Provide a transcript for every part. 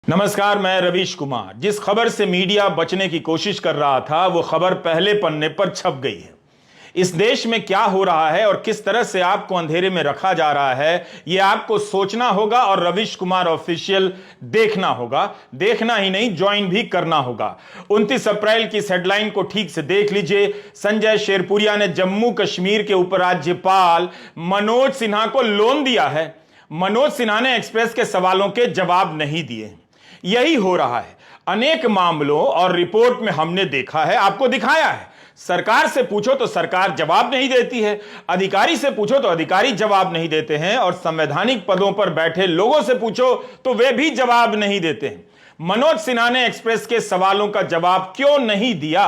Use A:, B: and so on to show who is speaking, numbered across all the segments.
A: नमस्कार, मैं रवीश कुमार। जिस खबर से मीडिया बचने की कोशिश कर रहा था वो खबर पहले पन्ने पर छप गई है। इस देश में क्या हो रहा है और किस तरह से आपको अंधेरे में रखा जा रहा है, यह आपको सोचना होगा और रवीश कुमार ऑफिशियल देखना होगा। देखना ही नहीं, ज्वाइन भी करना होगा। 29 अप्रैल की इस हेडलाइन को ठीक से देख लीजिए। संजय शेरपुरिया ने जम्मू कश्मीर के उपराज्यपाल मनोज सिन्हा को लोन दिया है। मनोज सिन्हा ने एक्सप्रेस के सवालों के जवाब नहीं दिए। यही हो रहा है अनेक मामलों और रिपोर्ट में हमने देखा है, आपको दिखाया है। सरकार से पूछो तो सरकार जवाब नहीं देती है, अधिकारी से पूछो तो अधिकारी जवाब नहीं देते हैं, और संवैधानिक पदों पर बैठे लोगों से पूछो तो वे भी जवाब नहीं देते हैं। मनोज सिन्हा ने एक्सप्रेस के सवालों का जवाब क्यों नहीं दिया?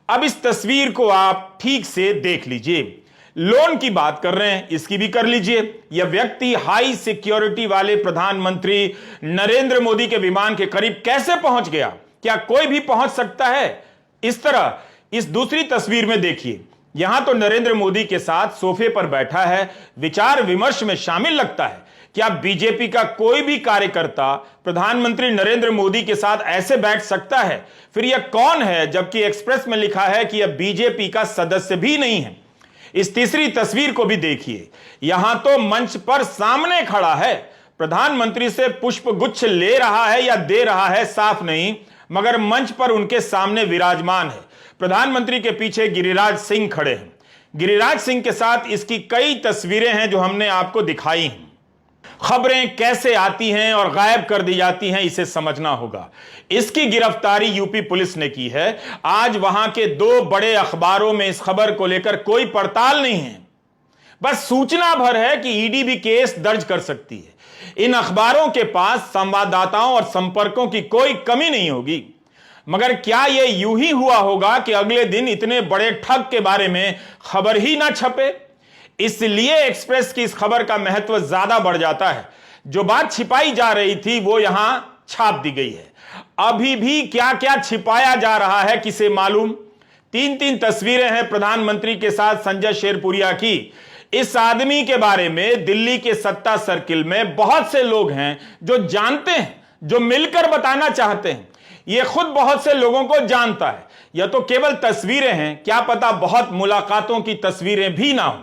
A: अब इस तस्वीर को आप ठीक से देख लीजिए। लोन की बात कर रहे हैं, इसकी भी कर लीजिए। यह व्यक्ति हाई सिक्योरिटी वाले प्रधानमंत्री नरेंद्र मोदी के विमान के करीब कैसे पहुंच गया? क्या कोई भी पहुंच सकता है इस तरह? इस दूसरी तस्वीर में देखिए, यहां तो नरेंद्र मोदी के साथ सोफे पर बैठा है, विचार विमर्श में शामिल लगता है। क्या बीजेपी का कोई भी कार्यकर्ता प्रधानमंत्री नरेंद्र मोदी के साथ ऐसे बैठ सकता है? फिर यह कौन है, जबकि एक्सप्रेस में लिखा है कि यह बीजेपी का सदस्य भी नहीं है। इस तीसरी तस्वीर को भी देखिए, यहां तो मंच पर सामने खड़ा है, प्रधानमंत्री से पुष्प गुच्छ ले रहा है या दे रहा है साफ नहीं, मगर मंच पर उनके सामने विराजमान है। प्रधानमंत्री के पीछे गिरिराज सिंह खड़े हैं। गिरिराज सिंह के साथ इसकी कई तस्वीरें हैं जो हमने आपको दिखाई हैं। खबरें कैसे आती हैं और गायब कर दी जाती हैं, इसे समझना होगा। इसकी गिरफ्तारी यूपी पुलिस ने की है। आज वहां के दो बड़े अखबारों में इस खबर को लेकर कोई पड़ताल नहीं है, बस सूचना भर है कि ईडी भी केस दर्ज कर सकती है। इन अखबारों के पास संवाददाताओं और संपर्कों की कोई कमी नहीं होगी। मगर क्या यह यूं ही हुआ होगा कि अगले दिन इतने बड़े ठग के बारे में खबर ही ना छपे? इसलिए एक्सप्रेस की इस खबर का महत्व ज्यादा बढ़ जाता है। जो बात छिपाई जा रही थी वो यहां छाप दी गई है। अभी भी क्या क्या छिपाया जा रहा है किसे मालूम? तीन तीन तस्वीरें हैं प्रधानमंत्री के साथ संजय शेरपुरिया की। इस आदमी के बारे में दिल्ली के सत्ता सर्किल में बहुत से लोग हैं जो जानते हैं, जो मिलकर बताना चाहते हैं। यह खुद बहुत से लोगों को जानता है। यह तो केवल तस्वीरें हैं, क्या पता बहुत मुलाकातों की तस्वीरें भी ना हो।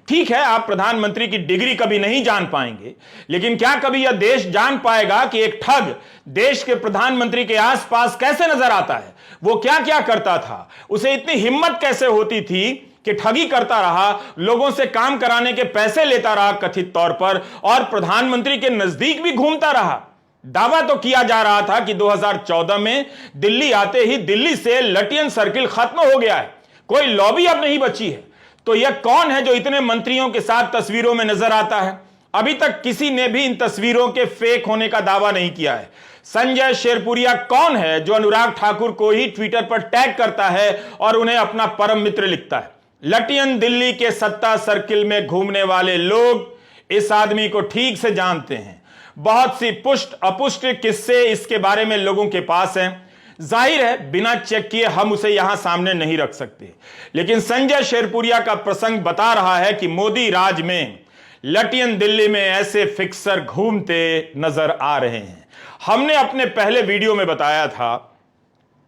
A: ठीक है, आप प्रधानमंत्री की डिग्री कभी नहीं जान पाएंगे, लेकिन क्या कभी यह देश जान पाएगा कि एक ठग देश के प्रधानमंत्री के आसपास कैसे नजर आता है? वो क्या क्या करता था? उसे इतनी हिम्मत कैसे होती थी कि ठगी करता रहा, लोगों से काम कराने के पैसे लेता रहा कथित तौर पर, और प्रधानमंत्री के नजदीक भी घूमता रहा। दावा तो किया जा रहा था कि 2014 में दिल्ली आते ही दिल्ली से लटियन सर्किल खत्म हो गया है, कोई लॉबी अब नहीं बची है। तो यह कौन है जो इतने मंत्रियों के साथ तस्वीरों में नजर आता है? अभी तक किसी ने भी इन तस्वीरों के फेक होने का दावा नहीं किया है। संजय शेरपुरिया कौन है जो अनुराग ठाकुर को ही ट्विटर पर टैग करता है और उन्हें अपना परम मित्र लिखता है? लटियन दिल्ली के सत्ता सर्किल में घूमने वाले लोग इस आदमी को ठीक से जानते हैं। बहुत सी पुष्ट अपुष्ट किस्से इसके बारे में लोगों के पास हैं। जाहिर है बिना चेक किए हम उसे यहां सामने नहीं रख सकते, लेकिन संजय शेरपुरिया का प्रसंग बता रहा है कि मोदी राज में लटियन दिल्ली में ऐसे फिक्सर घूमते नजर आ रहे हैं। हमने अपने पहले वीडियो में बताया था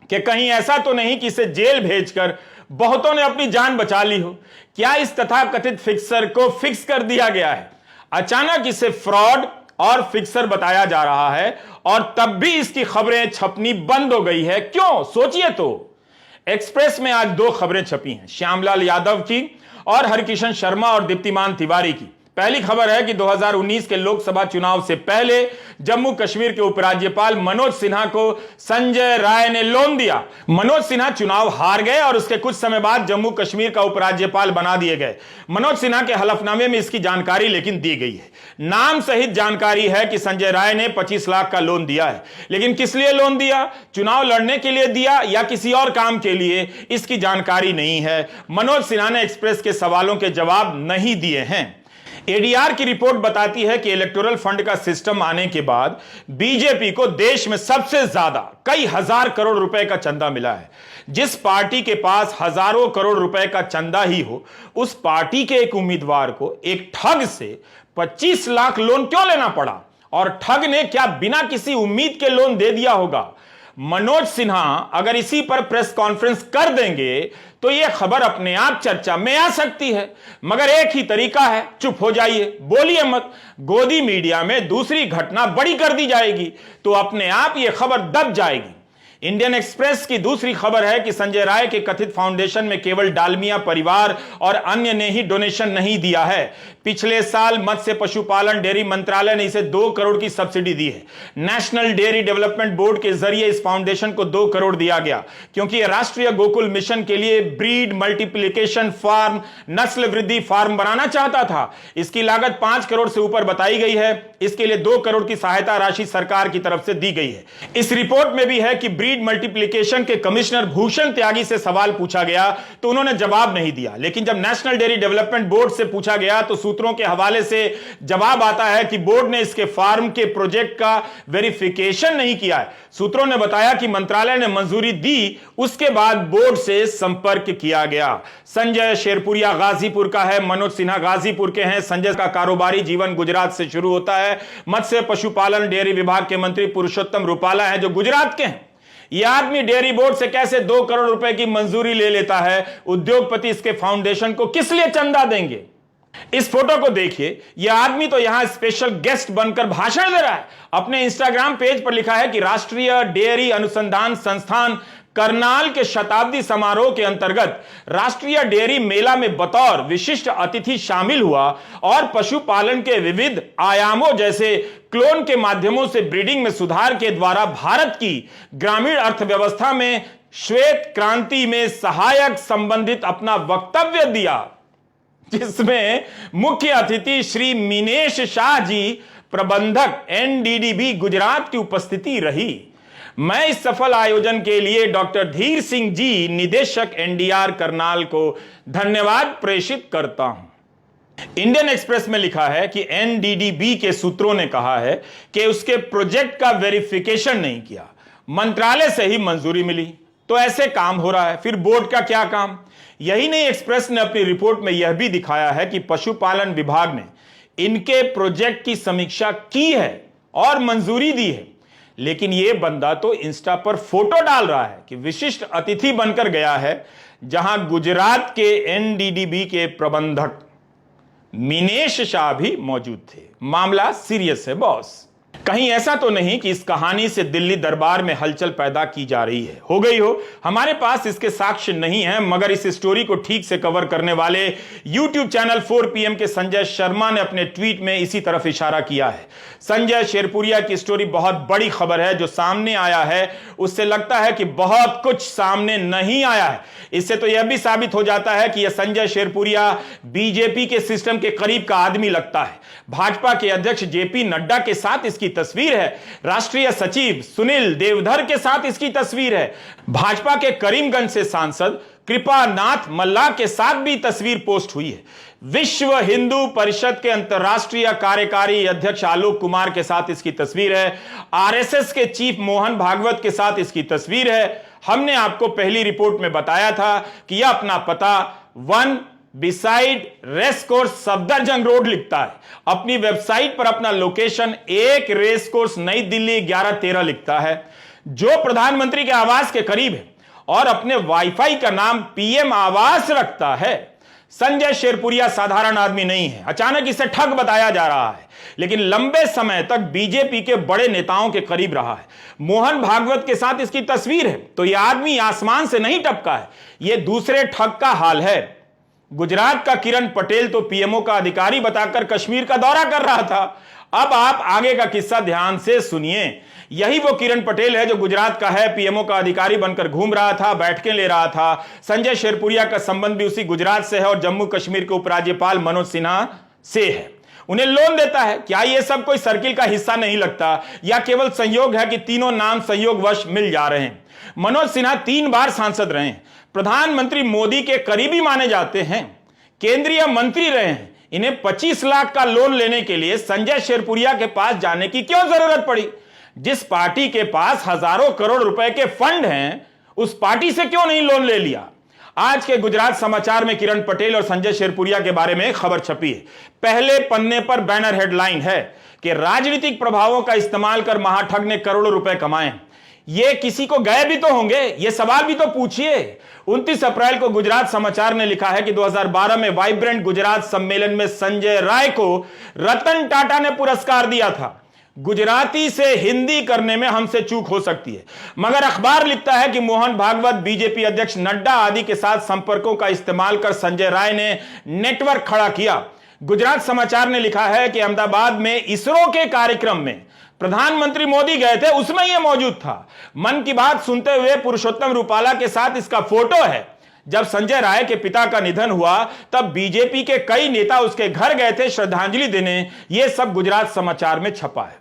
A: कि कहीं ऐसा तो नहीं कि इसे जेल भेजकर बहुतों ने अपनी जान बचा ली हो। क्या इस तथाकथित फिक्सर को फिक्स कर दिया गया है? अचानक इसे फ्रॉड और फिक्सर बताया जा रहा है, और तब भी इसकी खबरें छपनी बंद हो गई है। क्यों? सोचिए तो। एक्सप्रेस में आज दो खबरें छपी हैं, श्यामलाल यादव की और हरकिशन शर्मा और दीप्तिमान तिवारी की। पहली खबर है कि 2019 के लोकसभा चुनाव से पहले जम्मू कश्मीर के उपराज्यपाल मनोज सिन्हा को संजय राय ने लोन दिया। मनोज सिन्हा चुनाव हार गए और उसके कुछ समय बाद जम्मू कश्मीर का उपराज्यपाल बना दिए गए। मनोज सिन्हा के हलफनामे में इसकी जानकारी लेकिन दी गई है। नाम सहित जानकारी है कि संजय राय ने 25 लाख का लोन दिया है, लेकिन किस लिए लोन दिया? चुनाव लड़ने के लिए दिया या किसी और काम के लिए? इसकी जानकारी नहीं है। मनोज सिन्हा ने एक्सप्रेस के सवालों के जवाब नहीं दिए हैं। एडीआर की रिपोर्ट बताती है कि इलेक्टोरल फंड का सिस्टम आने के बाद बीजेपी को देश में सबसे ज्यादा कई हजार करोड़ रुपए का चंदा मिला है। जिस पार्टी के पास हजारों करोड़ रुपए का चंदा ही हो, उस पार्टी के एक उम्मीदवार को एक ठग से 25 लाख लोन क्यों लेना पड़ा? और ठग ने क्या बिना किसी उम्मीद के लोन दे दिया होगा? मनोज सिन्हा अगर इसी पर प्रेस कॉन्फ्रेंस कर देंगे तो यह खबर अपने आप चर्चा में आ सकती है, मगर एक ही तरीका है, चुप हो जाइए, बोलिए मत। गोदी मीडिया में दूसरी घटना बड़ी कर दी जाएगी तो अपने आप यह खबर दब जाएगी। इंडियन एक्सप्रेस की दूसरी खबर है कि संजय राय के कथित फाउंडेशन में केवल डालमिया परिवार और अन्य ने ही डोनेशन नहीं दिया है। पिछले साल मत्स्य पशुपालन डेयरी मंत्रालय ने इसे 2 करोड़ की सब्सिडी दी है। नेशनल डेयरी डेवलपमेंट बोर्ड के जरिए इस फाउंडेशन को 2 करोड़ दिया गया क्योंकि यह राष्ट्रीय गोकुल मिशन के लिए ब्रीड मल्टीप्लिकेशन फार्म, नस्ल वृद्धि फार्म बनाना चाहता था। इसकी लागत 5 करोड़ से ऊपर बताई गई है। इसके लिए 2 करोड़ की सहायता राशि सरकार की तरफ से दी गई है। इस रिपोर्ट में भी है कि ब्रीड मल्टीप्लिकेशन के कमिश्नर भूषण त्यागी से सवाल पूछा गया तो उन्होंने जवाब नहीं दिया, लेकिन जब नेशनल डेयरी डेवलपमेंट बोर्ड से पूछा गया तो सूत्रों के हवाले से जवाब आता है कि बोर्ड ने इसके फार्म के प्रोजेक्ट का वेरिफिकेशन नहीं किया है। सूत्रों ने बताया कि मंत्रालय ने मंजूरी दी, उसके बाद बोर्ड से संपर्क किया गया। संजय शेरपुरिया गाजीपुर का है, मनोज सिन्हा गाजीपुर के हैं। संजय का कारोबारी जीवन गुजरात से शुरू होता है। मत्स्य पशुपालन डेयरी विभाग के मंत्री पुरुषोत्तम रूपाला है जो गुजरात के हैं। यह आदमी डेयरी बोर्ड से कैसे 2 करोड़ रुपए की मंजूरी ले लेता है? उद्योगपति इसके फाउंडेशन को किस लिए चंदा देंगे? इस फोटो को देखिए, यह आदमी तो यहां स्पेशल गेस्ट बनकर भाषण दे रहा है। अपने इंस्टाग्राम पेज पर लिखा है कि राष्ट्रीय डेयरी अनुसंधान संस्थान करनाल के शताब्दी समारोह के अंतर्गत राष्ट्रीय डेयरी मेला में बतौर विशिष्ट अतिथि शामिल हुआ और पशुपालन के विविध आयामों जैसे क्लोन के माध्यमों से ब्रीडिंग में सुधार के द्वारा भारत की ग्रामीण अर्थव्यवस्था में श्वेत क्रांति में सहायक संबंधित अपना वक्तव्य दिया, जिसमें मुख्य अतिथि श्री मीनेश शाह जी, प्रबंधक एनडीडीबी गुजरात की उपस्थिति रही। मैं इस सफल आयोजन के लिए डॉक्टर धीर सिंह जी, निदेशक एनडीआर करनाल को धन्यवाद प्रेषित करता हूं। इंडियन एक्सप्रेस में लिखा है कि एनडीडीबी के सूत्रों ने कहा है कि उसके प्रोजेक्ट का वेरिफिकेशन नहीं किया, मंत्रालय से ही मंजूरी मिली, तो ऐसे काम हो रहा है, फिर बोर्ड का क्या काम? यही नहीं, एक्सप्रेस ने अपनी रिपोर्ट में यह भी दिखाया है कि पशुपालन विभाग ने इनके प्रोजेक्ट की समीक्षा की है और मंजूरी दी है, लेकिन यह बंदा तो इंस्टा पर फोटो डाल रहा है कि विशिष्ट अतिथि बनकर गया है, जहां गुजरात के एनडीडीबी के प्रबंधक मीनेश शाह भी मौजूद थे। मामला सीरियस है बॉस। कहीं ऐसा तो नहीं कि इस कहानी से दिल्ली दरबार में हलचल पैदा की जा रही है? हो गई हो, हमारे पास इसके साक्ष्य नहीं है, मगर इस स्टोरी को ठीक से कवर करने वाले YouTube चैनल 4 PM के संजय शर्मा ने अपने ट्वीट में इसी तरफ इशारा किया है। संजय शेरपुरिया की स्टोरी बहुत बड़ी खबर है जो सामने आया है, उससे लगता है कि बहुत कुछ सामने नहीं आया है। इससे तो यह भी साबित हो जाता है कि यह संजय शेरपुरिया बीजेपी के सिस्टम के करीब का आदमी लगता है। भाजपा के अध्यक्ष जेपी नड्डा के साथ इसकी तस्वीर है, राष्ट्रीय सचिव सुनील देवधर के साथ इसकी तस्वीर है, भाजपा के करीमगंज से सांसद कृपानाथ मल्ला के साथ भी तस्वीर पोस्ट हुई है, विश्व हिंदू परिषद के अंतर्राष्ट्रीय कार्यकारी अध्यक्ष आलोक कुमार के साथ इसकी तस्वीर है, आरएसएस के चीफ मोहन भागवत के साथ इसकी तस्वीर है। हमने आपको पहली रिपोर्ट में बताया था कि यह अपना पता 1 beside race course Safdarjung road लिखता है। अपनी वेबसाइट पर अपना लोकेशन 1 रेस कोर्स नई दिल्ली 1113 लिखता है, जो प्रधानमंत्री के आवास के करीब है, और अपने वाईफाई का नाम पीएम आवास रखता है। संजय शेरपुरिया साधारण आदमी नहीं है, अचानक इसे ठग बताया जा रहा है, लेकिन लंबे समय तक बीजेपी के बड़े नेताओं के करीब रहा है। मोहन भागवत के साथ इसकी तस्वीर है, तो यह आदमी आसमान से नहीं टपका है, यह दूसरे ठग का हाल है। गुजरात का किरण पटेल तो पीएमओ का अधिकारी बताकर कश्मीर का दौरा कर रहा था। अब आप आगे का किस्सा ध्यान से सुनिए। यही वो किरण पटेल है जो गुजरात का है, पीएमओ का अधिकारी बनकर घूम रहा था, बैठकें ले रहा था। संजय शेरपुरिया का संबंध भी उसी गुजरात से है और जम्मू कश्मीर के उपराज्यपाल मनोज सिन्हा से है। उन्हें लोन देता है। क्या ये सब कोई सर्किल का हिस्सा नहीं लगता, या केवल संयोग है कि तीनों नाम संयोगवश मिल जा रहे हैं? मनोज सिन्हा 3 बार सांसद रहे हैं, प्रधानमंत्री मोदी के करीबी माने जाते हैं, केंद्रीय मंत्री रहे हैं। इन्हें 25 लाख का लोन लेने के लिए संजय शेरपुरिया के पास जाने की क्यों जरूरत पड़ी? जिस पार्टी के पास हजारों करोड़ रुपए के फंड हैं, उस पार्टी से क्यों नहीं लोन ले लिया? आज के गुजरात समाचार में किरण पटेल और संजय शेरपुरिया के बारे में खबर छपी है। पहले पन्ने पर बैनर हेडलाइन है कि राजनीतिक प्रभावों का इस्तेमाल कर महाठग ने करोड़ों रुपए कमाए। ये किसी को गए भी तो होंगे, ये सवाल भी तो पूछिए। 29 अप्रैल को गुजरात समाचार ने लिखा है कि 2012 में वाइब्रेंट गुजरात सम्मेलन में संजय राय को रतन टाटा ने पुरस्कार दिया था। गुजराती से हिंदी करने में हमसे चूक हो सकती है, मगर अखबार लिखता है कि मोहन भागवत, बीजेपी अध्यक्ष नड्डा आदि के साथ संपर्कों का इस्तेमाल कर संजय राय ने नेटवर्क खड़ा किया। गुजरात समाचार ने लिखा है कि अहमदाबाद में इसरो के कार्यक्रम में प्रधानमंत्री मोदी गए थे, उसमें यह मौजूद था। मन की बात सुनते हुए पुरुषोत्तम रूपाला के साथ इसका फोटो है। जब संजय राय के पिता का निधन हुआ तब बीजेपी के कई नेता उसके घर गए थे श्रद्धांजलि देने। यह सब गुजरात समाचार में छपा है।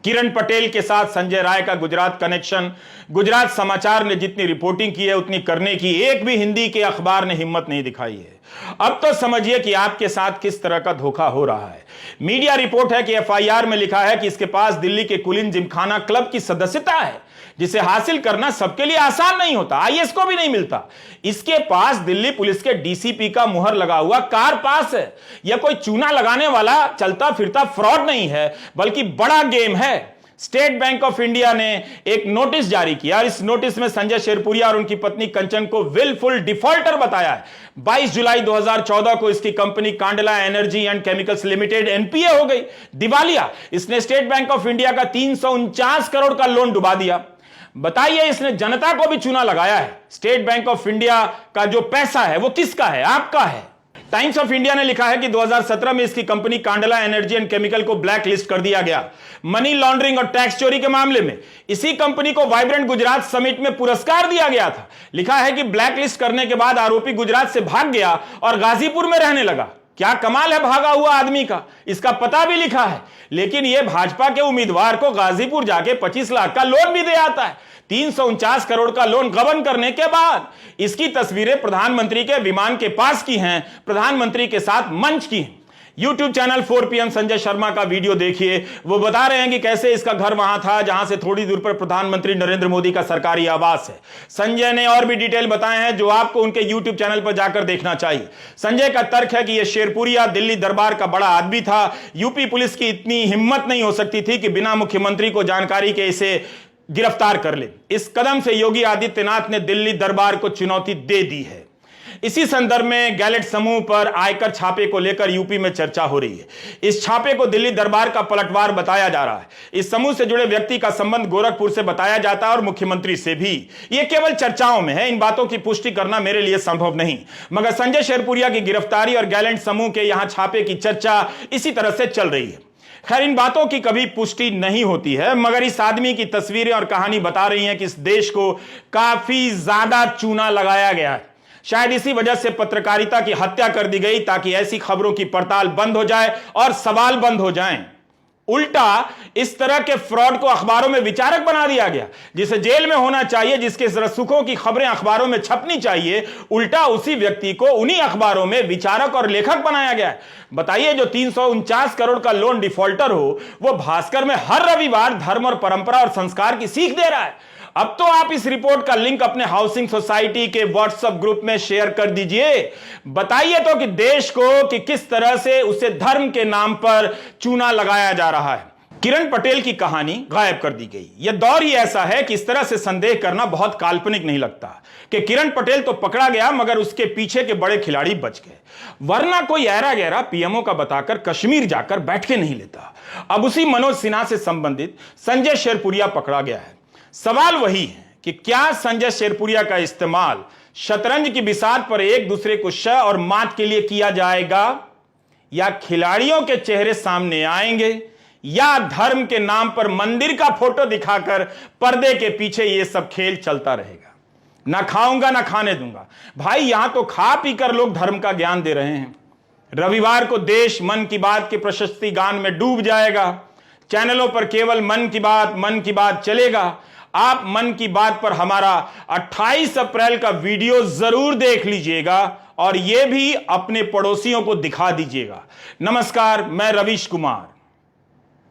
A: किरण पटेल के साथ संजय राय का गुजरात कनेक्शन, गुजरात समाचार ने जितनी रिपोर्टिंग की है उतनी करने की एक भी हिंदी के अखबार ने हिम्मत नहीं दिखाई है। अब तो समझिए कि आपके साथ किस तरह का धोखा हो रहा है। मीडिया रिपोर्ट है कि एफआईआर में लिखा है कि इसके पास दिल्ली के कुलीन जिमखाना क्लब की सदस्यता है, जिसे हासिल करना सबके लिए आसान नहीं होता, आईएएस को भी नहीं मिलता। इसके पास दिल्ली पुलिस के डीसीपी का मुहर लगा हुआ कार पास है। यह कोई चूना लगाने वाला चलता फिरता फ्रॉड नहीं है, बल्कि बड़ा गेम है। स्टेट बैंक ऑफ इंडिया ने एक नोटिस जारी किया और इस नोटिस में संजय शेरपुरिया और उनकी पत्नी कंचन को विलफुल डिफॉल्टर बताया है। 22 जुलाई 2014 को इसकी company Kandla energy and chemicals limited NPA हो गई, दिवालिया। इसने स्टेट बैंक ऑफ इंडिया का 349 करोड़ का लोन डुबा दिया। बताइए, इसने जनता को भी चूना लगाया है। स्टेट बैंक ऑफ इंडिया का जो पैसा है वो किसका है? आपका है। टाइम्स ऑफ इंडिया ने लिखा है कि 2017 में इसकी company Kandla energy and chemical को ब्लैक लिस्ट कर दिया गया मनी लॉन्ड्रिंग और टैक्स चोरी के मामले में। इसी कंपनी को वाइब्रेंट गुजरात समिट में पुरस्कार दिया गया था। लिखा है कि ब्लैक लिस्ट करने के बाद आरोपी गुजरात से भाग गया और गाजीपुर में रहने लगा। क्या कमाल है भागा हुआ आदमी का, इसका पता भी लिखा है। लेकिन यह भाजपा के उम्मीदवार को गाजीपुर जाके 25 लाख का लोन भी दे आता है। 349 करोड़ का लोन गबन करने के बाद इसकी तस्वीरें प्रधानमंत्री के विमान के पास की हैं, प्रधानमंत्री के साथ मंच की हैं। YouTube channel 4 PM Sanjay Sharma का वीडियो देखिए। वो बता रहे हैं कि कैसे इसका घर वहां था जहां से थोड़ी दूर पर प्रधानमंत्री नरेंद्र मोदी का सरकारी आवास है। संजय ने और भी डिटेल बताए हैं जो आपको उनके YouTube चैनल पर जाकर देखना चाहिए। संजय का तर्क है कि यह शेरपुरिया दिल्ली दरबार का बड़ा आदमी था। यूपी पुलिस की इतनी हिम्मत नहीं हो सकती थी कि बिना मुख्यमंत्री को जानकारी के इसे गिरफ्तार कर ले। इस कदम से योगी आदित्यनाथ ने दिल्ली दरबार को चुनौती दे दी है। इसी संदर्भ में गैलेट समूह पर आयकर छापे को लेकर यूपी में चर्चा हो रही है। इस छापे को दिल्ली दरबार का पलटवार बताया जा रहा है। इस समूह से जुड़े व्यक्ति का संबंध गोरखपुर से बताया जाता है और मुख्यमंत्री से भी। यह केवल चर्चाओं में है, इन बातों की पुष्टि करना मेरे लिए संभव नहीं। मगर संजय शेरपुरिया की गिरफ्तारी और गैलेट समूह के यहां छापे की चर्चा इसी तरह से चल रही है। खैर, इन बातों की कभी पुष्टि नहीं होती है, मगर इस आदमी की तस्वीरें और कहानी बता रही हैं कि इस देश को काफी ज्यादा चूना लगाया गया है। शायद इसी वजह से पत्रकारिता की हत्या कर दी गई, ताकि ऐसी खबरों की पड़ताल बंद हो जाए और सवाल बंद हो जाएं। उल्टा इस तरह के फ्रॉड को अखबारों में विचारक बना दिया गया, जिसे जेल में होना चाहिए, जिसके सुखों की खबरें अखबारों में छपनी चाहिए। उल्टा उसी व्यक्ति को उन्हीं अखबारों में विचारक और लेखक बनाया गया है। बताइए, जो 349 करोड़ का लोन डिफॉल्टर हो, वो भास्कर में हर रविवार धर्म और परंपरा और संस्कार की सीख दे रहा है। अब तो आप इस रिपोर्ट का लिंक अपने हाउसिंग सोसाइटी के व्हाट्सएप ग्रुप में शेयर कर दीजिए। बताइए तो कि देश को कि किस तरह से उसे धर्म के नाम पर चूना लगाया जा रहा है। किरण पटेल की कहानी गायब कर दी गई। यह दौर ही ऐसा है कि इस तरह से संदेह करना बहुत काल्पनिक नहीं लगता कि किरण पटेल तो पकड़ा गया, मगर उसके पीछे के बड़े खिलाड़ी बच गए। वरना कोई ऐरा गहरा पीएमओ का बताकर कश्मीर जाकर बैठ के नहीं लेता। अब उसी मनोज सिन्हा से संबंधित संजय शेरपुरिया पकड़ा गया है। सवाल वही है कि क्या संजय शेरपुरिया का इस्तेमाल शतरंज की बिसात पर एक दूसरे को श और मात के लिए किया जाएगा, या खिलाड़ियों के चेहरे सामने आएंगे, या धर्म के नाम पर मंदिर का फोटो दिखाकर पर्दे के पीछे यह सब खेल चलता रहेगा। ना खाऊंगा ना खाने दूंगा। भाई, यहां तो खा पीकर लोग धर्म का ज्ञान दे रहे हैं। रविवार को देश मन की बात के प्रशस्ति गान में डूब जाएगा। चैनलों पर केवल मन की बात चलेगा। आप मन की बात पर हमारा 28 अप्रैल का वीडियो जरूर देख लीजिएगा और यह भी अपने पड़ोसियों को दिखा दीजिएगा। नमस्कार, मैं रवीश कुमार।